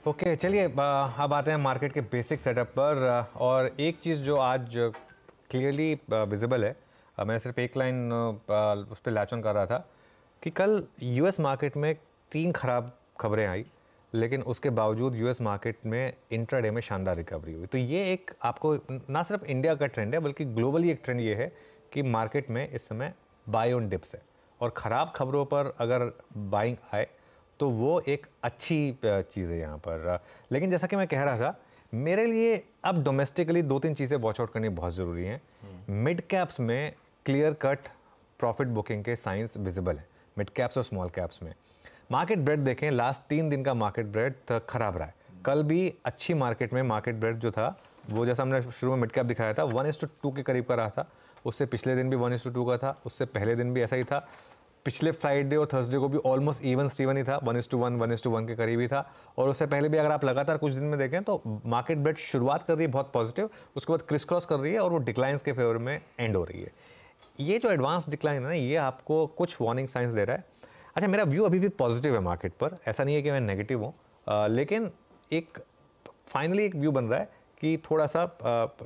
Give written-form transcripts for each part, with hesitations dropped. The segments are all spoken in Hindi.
ओके चलिए अब आते हैं मार्केट के बेसिक सेटअप पर और एक चीज़ जो आज क्लियरली विजिबल है, मैं सिर्फ एक लाइन उस पर लैच ऑन कर रहा था कि कल यूएस मार्केट में 3 खराब खबरें आई, लेकिन उसके बावजूद यूएस मार्केट में इंट्राडे में शानदार रिकवरी हुई। तो ये एक आपको ना सिर्फ इंडिया का ट्रेंड है बल्कि ग्लोबली एक ट्रेंड ये है कि मार्केट में इस समय बाय ऑन डिप्स है और ख़राब खबरों पर अगर बाइंग आए तो वो एक अच्छी चीज़ है यहाँ पर। लेकिन जैसा कि मैं कह रहा था, मेरे लिए अब डोमेस्टिकली 2-3 चीज़ें वॉच आउट करनी बहुत ज़रूरी हैं। मिड कैप्स में क्लियर कट प्रॉफिट बुकिंग के साइंस विजिबल हैं, मिड कैप्स और स्मॉल कैप्स में। मार्केट ब्रेड देखें, लास्ट 3 दिन का मार्केट ब्रेड खराब रहा है। कल भी अच्छी मार्केट में मार्केट ब्रेड जो था वो, जैसा हमने शुरू में मिड कैप दिखाया था, 1:2 के करीब का रहा था। उससे पिछले दिन भी 1:2 का था, उससे पहले दिन भी ऐसा ही था। पिछले फ्राइडे और थर्सडे को भी ऑलमोस्ट इवन स्टीवन ही था, 1:1 1:1 के करीब ही था। और उससे पहले भी अगर आप लगातार कुछ दिन में देखें तो मार्केट ब्रेड शुरुआत कर रही है बहुत पॉजिटिव, उसके बाद क्रिस क्रॉस कर रही है और वो डिक्लाइंस के फेवर में एंड हो रही है। ये जो एडवांस डिक्लाइन है ना, ये आपको कुछ वार्निंग साइंस दे रहा है। अच्छा, मेरा व्यू अभी भी पॉजिटिव है मार्केट पर, ऐसा नहीं है कि मैं नेगेटिव हूँ, लेकिन एक फाइनली एक व्यू बन रहा है कि थोड़ा सा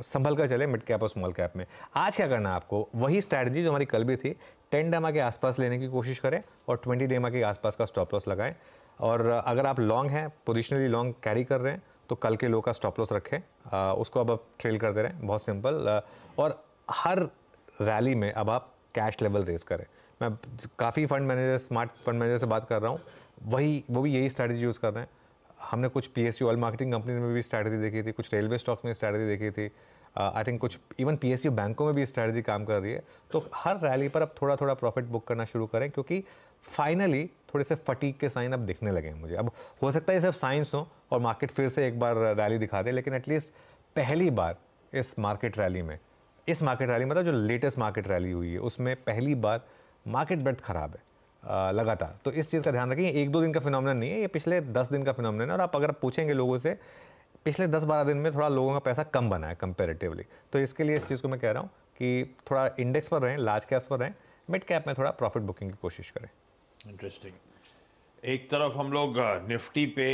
संभल कर चले मिड कैप और स्मॉल कैप में। आज क्या करना है आपको, वही स्ट्रैटेजी जो हमारी कल भी थी, 10 डेमा के आसपास लेने की कोशिश करें और 20 डेमा के आसपास का स्टॉप लॉस लगाएं। और अगर आप लॉन्ग हैं, पोजिशनली लॉन्ग कैरी कर रहे हैं, तो कल के लो का स्टॉप लॉस रखें, उसको अब आप ट्रेल करते रहें, बहुत सिंपल। और हर रैली में अब आप कैश लेवल रेस करें। मैं काफ़ी fund manager, smart fund manager से बात कर रहा हूँ, वो भी यही स्ट्रैटेजी यूज़ कर रहे हैं। हमने कुछ पीएसयू ऑयल मार्केटिंग कंपनीज में भी स्ट्रैटेजी देखी थी, कुछ रेलवे स्टॉक्स में स्ट्रैटेजी देखी थी, आई थिंक कुछ इवन पीएसयू बैंकों में भी स्ट्रैटेजी काम कर रही है। तो हर रैली पर अब थोड़ा थोड़ा प्रॉफिट बुक करना शुरू करें, क्योंकि फाइनली थोड़े से फटीक के साइन अब दिखने लगे हैं मुझे। अब हो सकता है ये सिर्फ साइंस हो और मार्केट फिर से एक बार रैली दिखा दे, लेकिन एटलीस्ट पहली बार इस मार्केट रैली में मतलब जो लेटेस्ट मार्केट रैली हुई है उसमें पहली बार मार्केट ब्रेड खराब है लगातार। तो इस चीज़ का ध्यान रखें, 1-2 दिन का फिनोमेनन नहीं है, ये पिछले 10 दिन का फिनोमेनन है। और आप अगर पूछेंगे लोगों से, पिछले 10-12 दिन में थोड़ा लोगों का पैसा कम बना है कंपेरेटिवली। तो इसके लिए इस चीज़ को मैं कह रहा हूँ कि थोड़ा इंडेक्स पर रहें, लार्ज कैप्स पर रहें, मिड कैप में थोड़ा प्रॉफिट बुकिंग की कोशिश करें। इंटरेस्टिंग। एक तरफ हम लोग निफ्टी पे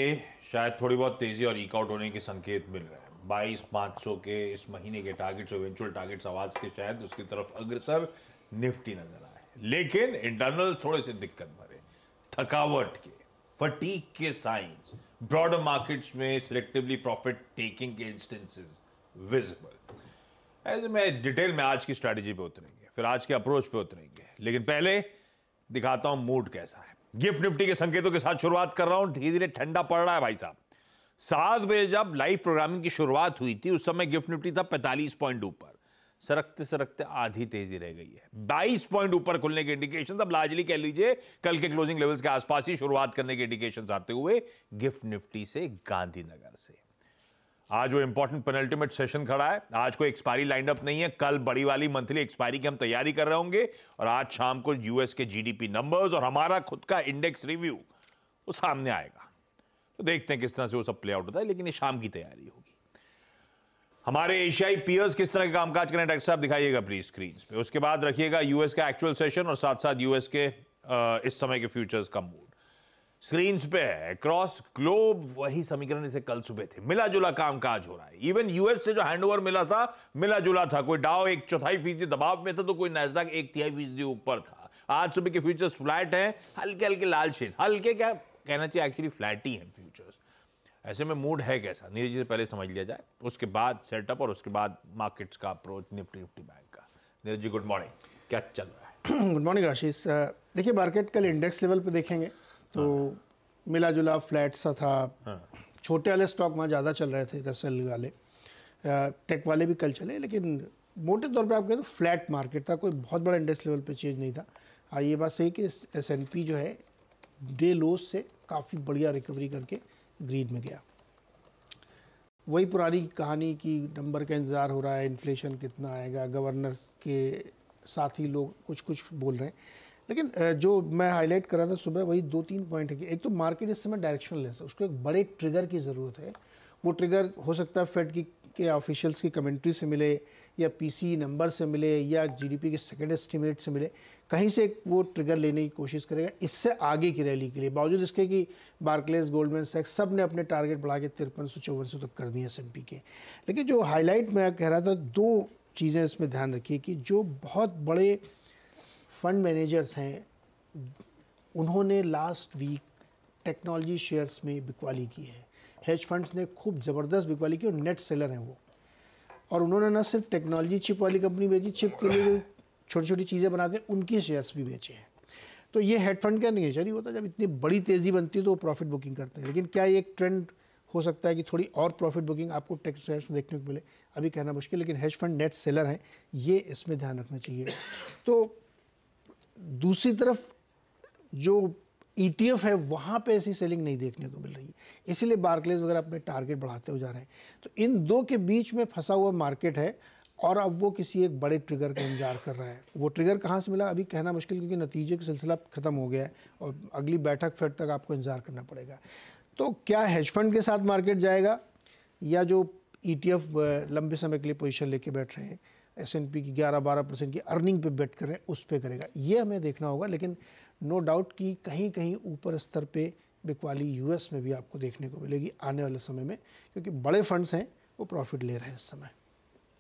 शायद थोड़ी बहुत तेजी और ईक आउट होने के संकेत मिल रहे हैं। 22,500 के इस महीने के टारगेट्स और इवेंचुअल टारगेट्स आवाज के शायद उसकी तरफ अग्रसर निफ्टी नजर आए, लेकिन इंटरनल थोड़े से दिक्कत भरे, थकावट के, फटीग के साइंस, ब्रॉडर मार्केट्स में सिलेक्टिवली प्रॉफिट टेकिंग के इंस्टेंसेस विजिबल। ऐसे में डिटेल में आज की स्ट्रैटेजी पे उतरेंगे, फिर आज के अप्रोच पे उतरेंगे, लेकिन पहले दिखाता हूं मूड कैसा है। गिफ्ट निफ्टी के संकेतों के साथ शुरुआत कर रहा हूं। धीरे धीरे ठंडा पड़ रहा है भाई साहब। 7 बजे जब लाइव प्रोग्रामिंग की शुरुआत हुई थी उस समय गिफ्ट निफ्टी था 45 पॉइंट ऊपर, सरकते सरकते आधी तेजी रह गई है। 22 पॉइंट ऊपर खुलने के इंडिकेशन, अब लार्जली कह लीजिए कल के क्लोजिंग लेवल्स के आसपास ही शुरुआत करने के इंडिकेशन आते हुए गिफ्ट निफ्टी से गांधीनगर से। आज वो इंपॉर्टेंट पेनल्टीमेट सेशन खड़ा है, आज कोई एक्सपायरी लाइंड अप नहीं है, कल बड़ी वाली मंथली एक्सपायरी की हम तैयारी कर रहे होंगे और आज शाम को यूएस के जीडीपी नंबर्स और हमारा खुद का इंडेक्स रिव्यू वो सामने आएगा। तो देखते हैं किस तरह से वो सब प्ले आउट होता है, लेकिन ये शाम की तैयारी होगी। हमारे एशियाई पीयर्स किस तरह के कामकाज करें डॉक्टर साहब, दिखाइएगा प्लीज स्क्रीन पे। उसके बाद रखिएगा यूएस का एक्चुअल सेशन और साथ साथ यूएस के इस समय के फ्यूचर्स का मूड स्क्रीन पे है। अक्रॉस ग्लोब वही समीकरण जैसे कल सुबह थे, मिला जुला कामकाज हो रहा है। इवन यूएस से जो हैंडओवर मिला था, मिला जुला था। कोई डाउ 1/4% दबाव में था तो कोई नैस्डैक 1/3% ऊपर था। आज सुबह के फ्यूचर्स फ्लैट हैं, हल्के हल्के लाल शेड, हल्के क्या कहना चाहिए, एक्चुअली फ्लैट ही हैं फ्यूचर्स। ऐसे में मूड है कैसा, नीरज जी से पहले समझ लिया जाए, उसके बाद सेटअप और उसके बाद मार्केट्स का अप्रोच निफ्टी बैंक का। नीरज जी गुड मॉर्निंग, क्या चल रहा है? गुड मॉर्निंग आशीष। देखिए मार्केट कल इंडेक्स लेवल पे देखेंगे तो मिला जुला फ्लैट सा था। छोटे वाले स्टॉक वहाँ ज़्यादा चल रहे थे, रसल वाले, टेक वाले भी कल चले, लेकिन मोटे तौर पे आप कहें तो फ्लैट मार्केट था, कोई बहुत बड़ा इंडेक्स लेवल पे चेंज नहीं था। ये बात सही कि S&P जो है डे लोज से काफ़ी बढ़िया रिकवरी करके ग्रीन में गया। वही पुरानी कहानी की नंबर का इंतज़ार हो रहा है, इन्फ्लेशन कितना आएगा, गवर्नर के साथ ही लोग कुछ कुछ बोल रहे हैं, लेकिन जो मैं हाईलाइट कर रहा था सुबह वही 2-3 पॉइंट है कि एक तो मार्केट इस समय डायरेक्शनलेस है, उसको एक बड़े ट्रिगर की ज़रूरत है वो ट्रिगर हो सकता है फेड की के ऑफिशियल्स की कमेंट्री से मिले, या पीसी नंबर से मिले, या जीडीपी के सेकेंड एस्टिमेट से मिले, कहीं से वो ट्रिगर लेने की कोशिश करेगा इससे आगे की रैली के लिए। बावजूद इसके कि बार्कलेस, गोल्डमैन सैक्स सब ने अपने टारगेट बढ़ा के 5300-5400 तक कर दिए S&P के। लेकिन जो हाईलाइट मैं कह रहा था, दो चीज़ें इसमें ध्यान रखिए कि जो बहुत बड़े फंड मैनेजर्स हैं उन्होंने लास्ट वीक टेक्नोलॉजी शेयर्स में बिकवाली की है। हेज फंड्स ने खूब ज़बरदस्त बिकवाली की और नेट सेलर हैं वो। और उन्होंने न सिर्फ टेक्नोलॉजी चिप वाली कंपनी बेची, चिप के लिए जो छोटी छोटी चीज़ें बनाते हैं उनके शेयर्स भी बेचे हैं। तो ये हेड फंड का नेचर ही होता है, जब इतनी बड़ी तेज़ी बनती है तो वो प्रॉफिट बुकिंग करते हैं। लेकिन क्या ये एक ट्रेंड हो सकता है कि थोड़ी और प्रॉफिट बुकिंग आपको टेक शेयर्स में देखने को मिले? अभी कहना मुश्किल, लेकिन हेज फंड नेट सेलर हैं, ये इसमें ध्यान रखना चाहिए। तो दूसरी तरफ जो ETF है वहाँ पे ऐसी सेलिंग नहीं देखने को मिल रही है, इसीलिए बार्कलेज वगैरह अपने टारगेट बढ़ाते हो जा रहे हैं। तो इन दो के बीच में फंसा हुआ मार्केट है और अब वो किसी एक बड़े ट्रिगर का इंतजार कर रहा है। वो ट्रिगर कहाँ से मिला अभी कहना मुश्किल, क्योंकि नतीजे का सिलसिला खत्म हो गया है और अगली बैठक फेड तक आपको इंतजार करना पड़ेगा। तो क्या हेज फंड के साथ मार्केट जाएगा, या जो ETF लंबे समय के लिए पोजीशन लेके बैठ रहे हैं S&P की 11-12% की अर्निंग पे बेट कर रहे हैं, उस पे करेगा, ये हमें देखना होगा। लेकिन नो डाउट कि कहीं कहीं ऊपर स्तर पे बिकवाली US में भी आपको देखने को मिलेगी आने वाले समय में, क्योंकि बड़े फंड्स हैं वो प्रॉफिट ले रहे हैं इस समय।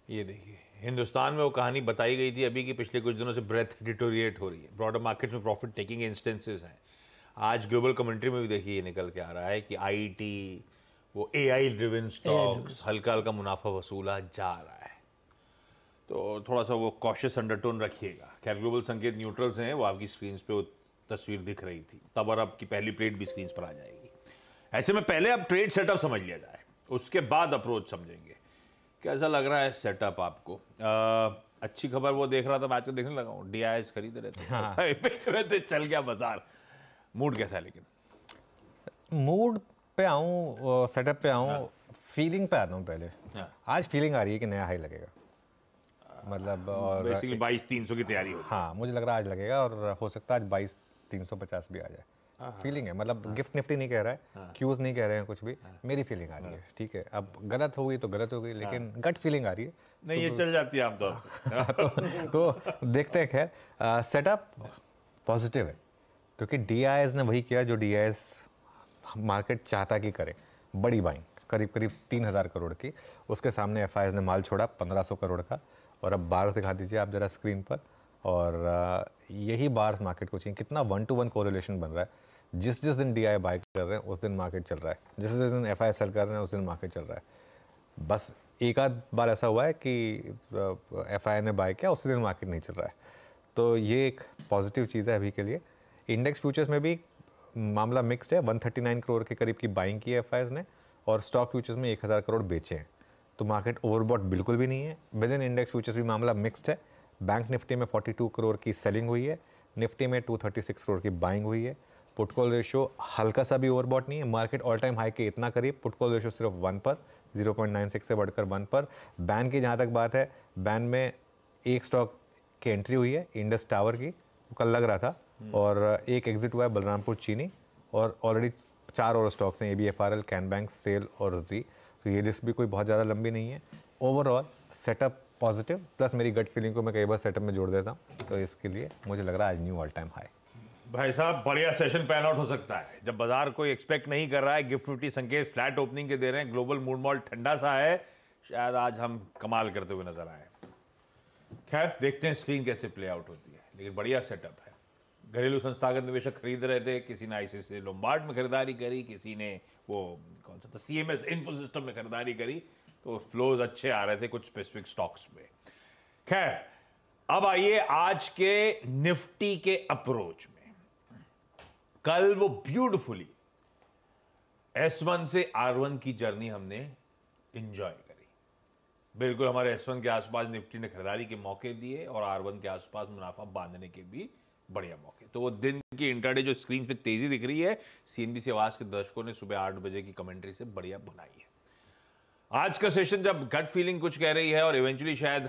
ये देखिए, हिंदुस्तान में वो कहानी बताई गई थी अभी कि पिछले कुछ दिनों से ब्रेथ डिटोरिएट हो रही है, ब्रॉडर मार्केट में प्रॉफिट टेकिंग इंस्टेंसेस हैं। आज ग्लोबल कमेंट्री में भी देखिए ये निकल के आ रहा है कि IT, वो AI ड्रिवन स्टॉक्स हल्का हल्का मुनाफा वसूला जा रहा है। तो थोड़ा सा वो कॉशियस अंडरटोन रखिएगा। खैर, ग्लोबल संकेत न्यूट्रल्स हैं, वो आपकी स्क्रीन पे वो तस्वीर दिख रही थी तब, और अब की पहली प्लेट भी स्क्रीन पर आ जाएगी। ऐसे में पहले अब ट्रेड सेटअप समझ लिया जाए, उसके बाद अप्रोच समझेंगे। कैसा लग रहा है सेटअप आपको? अच्छी खबर वो देख रहा था, मैं आज को देखने लगा हूँ, DIs खरीद रहे थे, हाँ। बेच रहे थे, चल गया बाजार। मूड कैसा है? लेकिन मूड पे आऊँ, सेटअप पे आऊँ, हाँ। फीलिंग पे आता हूँ पहले। हाँ। आज फीलिंग आ रही है कि नया हाई लगेगा, मतलब और बेसिकली 22,300 की तैयारी होगी। हाँ, मुझे लग रहा है आज लगेगा, और हो सकता है आज 22,350 भी आ जाए। फीलिंग है, मतलब गिफ्ट निफ्टी नहीं कह रहा है, क्यूज नहीं कह रहे हैं कुछ भी, मेरी फीलिंग आ रही है। ठीक है, अब गलत होगी तो गलत होगी, लेकिन गट फीलिंग आ रही है। नहीं, ये चल जाती है आमतौर पर। तो देखते हैं। खैर, सेटअप पॉजिटिव है, क्योंकि DIs ने वही किया जो DIs मार्केट चाहता कि करे, बड़ी बाइंग करीब करीब 3,000 करोड़ की। उसके सामने FIs ने माल छोड़ा 1,500 करोड़ का, और अब बार दिखा दीजिए आप जरा स्क्रीन पर। और यही बार मार्केट को चाहिए, कितना 1-to-1 कोरिलेशन बन रहा है। जिस जिस दिन DI बाय कर रहे हैं उस दिन मार्केट चल रहा है, जिस जिस दिन FI सेल कर रहे हैं उस दिन मार्केट चल रहा है। बस एक आध बार ऐसा हुआ है कि FI ने बाय किया, उसी दिन मार्केट नहीं चल रहा है। तो ये एक पॉजिटिव चीज़ है अभी के लिए। इंडेक्स फ्यूचर्स में भी मामला मिक्स्ड है, 139 करोड़ के करीब की बाइंग की है FIs ने, और स्टॉक फ्यूचर्स में 1,000 करोड़ बेचे हैं। तो मार्केट ओवरबॉट बिल्कुल भी नहीं है। विद इन इंडेक्स फ्यूचर्स भी मामला मिक्स्ड है। बैंक निफ्टी में 42 करोड़ की सेलिंग हुई है, निफ्टी में 236 करोड़ की बाइंग हुई है। पुटकॉल रेशियो हल्का सा भी ओवरबॉट नहीं है, मार्केट ऑल टाइम हाई के इतना करीब, पुटकॉल रेशियो सिर्फ 1 पर, 0.96 से बढ़कर 1 पर। बैन की जहाँ तक बात है, बैन में एक स्टॉक की एंट्री हुई है, इंडस टावर की, वो कल लग रहा था, और एक एग्जिट हुआ है बलरामपुर चीनी, और ऑलरेडी 4 और स्टॉक्स हैं, ABFRL, कैन बैंक, सेल और जी। तो ये लिस्ट भी कोई बहुत ज़्यादा लंबी नहीं है। ओवरऑल सेटअप पॉजिटिव, प्लस मेरी गट फीलिंग को मैं कई बार सेटअप में जोड़ देता हूँ, तो इसके लिए मुझे लग रहा है आज न्यू ऑल टाइम हाई। भाई साहब, बढ़िया सेशन पैन आउट हो सकता है, जब बाजार कोई एक्सपेक्ट नहीं कर रहा है। गिफ्ट निफ्टी संकेत फ्लैट ओपनिंग के दे रहे हैं, ग्लोबल मूड मॉल ठंडा सा है, शायद आज हम कमाल करते हुए नजर आए। खैर, देखते हैं स्क्रीन कैसे प्ले आउट होती है, लेकिन बढ़िया सेटअप है। घरेलू संस्थागत निवेशक खरीद रहे थे, किसी ने ICICI लोम्बार्ड में खरीदारी करी, किसी ने वो कौन सा था CMS इन्फोसिस्टम में खरीदारी करी, तो फ्लोज अच्छे आ रहे थे कुछ स्पेसिफिक स्टॉक्स में। खैर, अब आइए आज के निफ्टी के अप्रोच में। कल वो ब्यूटिफुली S1 से R1 की जर्नी हमने एंजॉय करी। बिल्कुल हमारे S1 के आसपास निफ्टी ने खरीदारी के मौके दिए, और R1 के आसपास मुनाफा बांधने के भी बढ़िया मौके। तो वो दिन की इंट्राडे जो स्क्रीन पे तेजी दिख रही है, CNBC आवाज के दर्शकों ने सुबह 8 बजे की कमेंट्री से बढ़िया बनाई है। आज का सेशन जब गट फीलिंग कुछ कह रही है, और इवेंचुअली शायद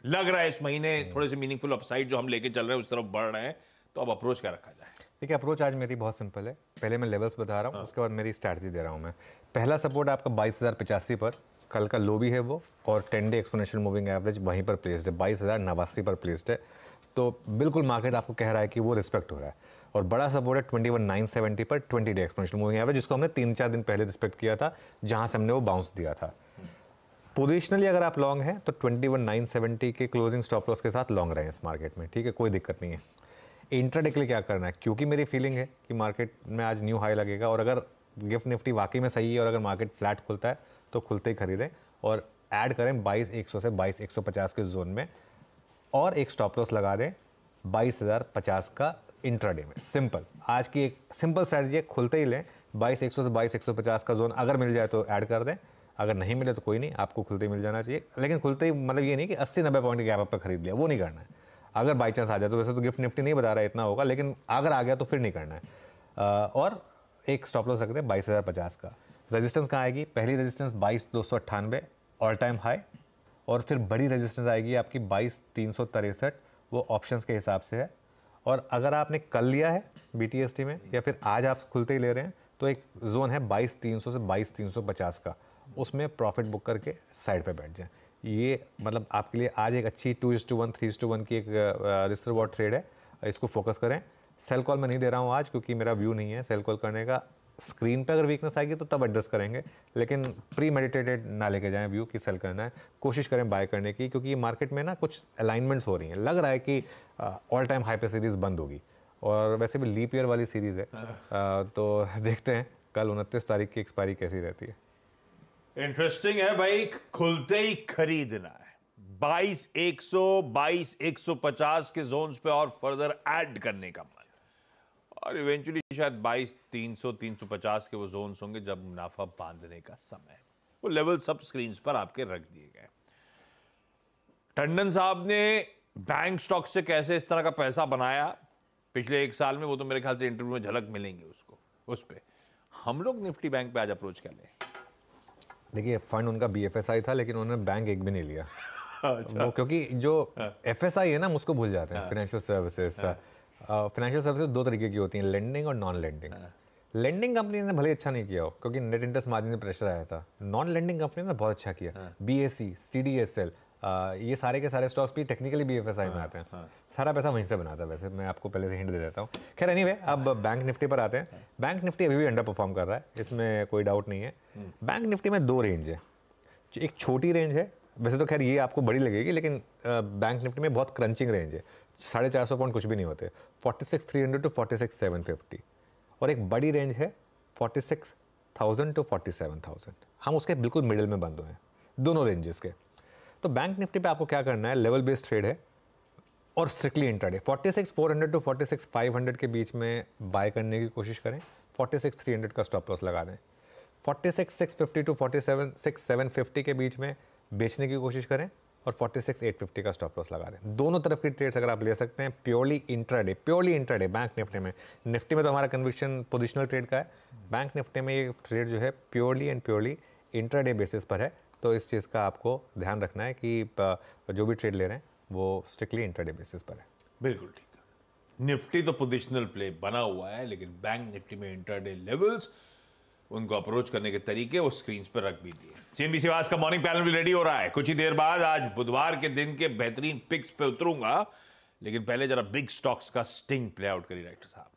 लग रहा है इस महीने थोड़े से मीनिंगफुल अपसाइड जो हम लेके चल रहे हैं उस तरफ बढ़ रहे हैं, तो अब अप्रोच क्या रखा जाए? देखिए अप्रोच आज मेरी बहुत सिंपल है। पहले मैं लेवल्स बता रहा हूँ, उसके बाद मेरी स्ट्रैटेजी दे रहा हूँ मैं। पहला सपोर्ट आपका 22,085 पर, कल का लो भी है वो, और 10 डे एक्सपोनेंशियल मूविंग एवरेज वहीं पर प्लेस्ड है, 22,089 पर प्लेस्ड है। तो बिल्कुल मार्केट आपको कह रहा है कि वो रिस्पेक्ट हो रहा है। और बड़ा सपोर्ट है 21,970 पर 20 डे एक्सपोनेंशियल मूविंग एवरेज, जिसको हमने 3-4 दिन पहले रिस्पेक्ट किया था, जहाँ से हमने वो बाउंस दिया था। पोजिशनली अगर आप लॉन्ग हैं तो 21,970 के क्लोजिंग स्टॉप लॉस के साथ लॉन्ग रहें इस मार्केट में, ठीक है, कोई दिक्कत नहीं है। इंट्राडे के लिए क्या करना है, क्योंकि मेरी फीलिंग है कि मार्केट में आज न्यू हाई लगेगा, और अगर गिफ्ट निफ्टी वाकई में सही है और अगर मार्केट फ्लैट खुलता है तो खुलते ही खरीदें और ऐड करें 22,100 से 22,150 के जोन में, और एक स्टॉप लॉस लगा दें 22,050 का इंट्राडे में। सिंपल, आज की एक सिंपल स्ट्रैटेजी है, खुलते ही लें 22,100 से 22,150 का जोन, अगर मिल जाए तो ऐड कर दें, अगर नहीं मिले तो कोई नहीं, आपको खुलते ही मिल जाना चाहिए। लेकिन खुलते ही मतलब ये नहीं कि 80-90 पॉइंट के गैप अप पर खरीद लिया, वो नहीं करना है। अगर बाई चांस आ जाए तो, वैसे तो गिफ्ट निफ्टी नहीं बता रहा है इतना होगा, लेकिन अगर आ गया तो फिर नहीं करना है। और एक स्टॉप लॉस रखते हैं 22,050 का। रेजिस्टेंस कहाँ आएगी, पहली रेजिस्टेंस 22,298 ऑल टाइम हाई, और फिर बड़ी रेजिस्टेंस आएगी आपकी 22,363, वो ऑप्शंस के हिसाब से है। और अगर आपने कल लिया है BTST में या फिर आज आप खुलते ही ले रहे हैं तो एक जोन है 22,300 से 22,350 का, उसमें प्रॉफिट बुक करके साइड पे बैठ जाएं। ये मतलब आपके लिए आज एक अच्छी 2:1 3:1 की एक रिस्क रिवॉर्ड ट्रेड है, इसको फोकस करें। सेल कॉल मैं नहीं दे रहा हूँ आज, क्योंकि मेरा व्यू नहीं है सेल कॉल करने का। स्क्रीन पे अगर वीकनेस आएगी तो तब एड्रेस करेंगे, लेकिन प्री मेडिटेटेड ना लेके जाएं व्यू कि सेल करना है। कोशिश करें बाय करने की, क्योंकि ये मार्केट में ना कुछ अलाइनमेंट्स हो रही हैं, लग रहा है कि ऑल टाइम हाई पे सीरीज़ बंद होगी, और वैसे भी लीप ईयर वाली सीरीज़ है। तो देखते हैं कल 29 तारीख की एक्सपायरी कैसी रहती है। इंटरेस्टिंग है भाई, खुलते ही खरीदना है। 22,100 22,150 के जोन्स पे और फर्दर ऐड करने का मन, और इवेंचुअली शायद 22,300 350 के वो जोन्स होंगे जब मुनाफा बांधने का समय। वो लेवल सब स्क्रीन पर आपके रख दिए गए। टंडन साहब ने बैंक स्टॉक से कैसे इस तरह का पैसा बनाया पिछले 1 साल में, वो तो मेरे ख्याल से इंटरव्यू में झलक मिलेंगे उसको, उस पे हम लोग निफ्टी बैंक पे आज अप्रोच कर लें। देखिए फंड उनका BFSI था, लेकिन उन्होंने बैंक एक भी नहीं लिया। अच्छा। वो क्योंकि जो FSI है ना, हम उसको भूल जाते हैं। फाइनेंशियल सर्विसेज, फाइनेंशियल सर्विसेज 2 तरीके की होती हैं, लेंडिंग और नॉन लेंडिंग। लेंडिंग कंपनी ने भले अच्छा नहीं किया हो, क्योंकि नेट इंटरेस्ट मार्जिन में प्रेशर आया था। नॉन लेंडिंग कंपनी ने बहुत अच्छा किया। BSE, CDSL, ये सारे के सारे स्टॉक्स भी टेक्निकली BFSI में आते हैं। सारा पैसा वहीं से बनाता है, वैसे मैं आपको पहले से हिंट दे देता हूँ। खैर एनीवे, अब बैंक निफ्टी पर आते हैं। बैंक निफ्टी अभी भी अंडर परफॉर्म कर रहा है, इसमें कोई डाउट नहीं है। बैंक निफ्टी में 2 रेंज है। एक छोटी रेंज है, वैसे तो खैर ये आपको बड़ी लगेगी, लेकिन बैंक निफ्टी में बहुत क्रंचिंग रेंज है, 450 पॉइंट कुछ भी नहीं होते, 46,300 टू 46,750। और एक बड़ी रेंज है 46,000 टू 47,000। हम उसके बिल्कुल मिडिल में बंद हुए हैं, दोनों रेंजेस के। तो बैंक निफ्टी पे आपको क्या करना है, लेवल बेस्ड ट्रेड है और स्ट्रिक्टली इंट्राडे। 46,400 टू 46,500 के बीच में बाय करने की कोशिश करें, 46,300 का स्टॉप लॉस लगा दें। 46,650 टू 46,750 के बीच में बेचने की कोशिश करें, और 46,850 का स्टॉप लॉस लगा दें। दोनों तरफ की ट्रेड्स अगर आप ले सकते हैं प्योरली इंट्राडे बैंक निफ्टी में। निफ्टी में तो हमारा कन्विक्शन पोजिशनल ट्रेड का है, बैंक निफ्टी में ये ट्रेड जो है प्योरली इंट्राडे बेसिस पर है। तो इस चीज़ का आपको ध्यान रखना है कि जो भी ट्रेड ले रहे हैं वो स्ट्रिक्टली इंट्राडे बेसिस पर है। बिल्कुल ठीक है। निफ्टी तो पोजिशनल प्ले बना हुआ है, लेकिन बैंक निफ्टी में इंट्राडे लेवल्स, उनको अप्रोच करने के तरीके वो स्क्रीन पर रख भी दिए। CNBC आवाज का मॉर्निंग पैनल भी रेडी हो रहा है कुछ ही देर बाद। आज बुधवार के दिन के बेहतरीन पिक्स पे उतरूंगा, लेकिन पहले जरा बिग स्टॉक्स का स्टिंग प्ले आउट करिए राइटर साहब।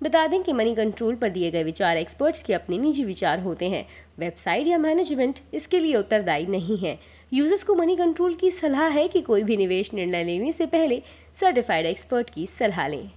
बता दें कि मनी कंट्रोल पर दिए गए विचार एक्सपर्ट्स के अपने निजी विचार होते हैं। वेबसाइट या मैनेजमेंट इसके लिए उत्तरदायी नहीं है। यूजर्स को मनी कंट्रोल की सलाह है कि कोई भी निवेश निर्णय लेने से पहले सर्टिफाइड एक्सपर्ट की सलाह लें।